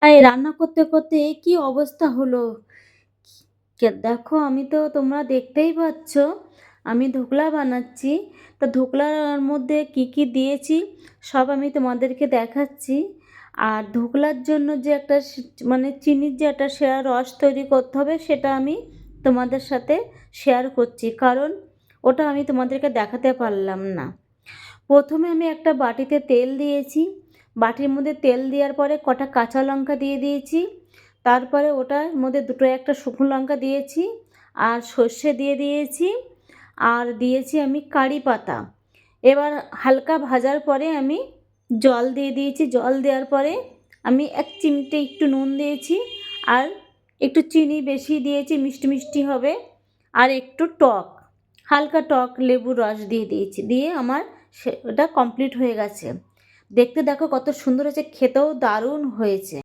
এই রান্না করতে, করতে কি অবস্থা হলো! দেখো আমি তো তোমরা দেখতেই পাচ্ছ, আমি ধোকলা বানাচ্ছি। তা ধোকলার মধ্যে কি দিয়েছি সব আমি তোমাদেরকে দেখাচ্ছি। আর ধোকলার জন্য যে একটা মানে চিনির যে একটা রস তৈরি করতে হবে সেটা আমি তোমাদের সাথে শেয়ার করছি। কারণ ওটা আমি তোমাদেরকে দেখাতে পারলাম না। প্রথমে আমি একটা বাটিতে তেল দিয়েছি। বাটির মধ্যে তেল দেওয়ার পরে কটা কাঁচা লঙ্কা দিয়ে দিয়েছি। তারপরে ওটার মধ্যে দুটো একটা শুকনো লঙ্কা দিয়েছি, আর সর্ষে দিয়ে দিয়েছি, আর দিয়েছি আমি কারি পাতা। এবার হালকা ভাজার পরে আমি জল দিয়ে দিয়েছি। জল দেওয়ার পরে আমি এক চিমটে একটু নুন দিয়েছি, আর একটু চিনি বেশি দিয়েছি, মিষ্টি মিষ্টি হবে। আর একটু টক, হালকা টক লেবুর রস দিয়ে দিয়েছি। দিয়ে আমার ওটা কমপ্লিট হয়ে গেছে। দেখতে দেখো কত সুন্দর হয়েছে, খেতেও দারুণ হয়েছে।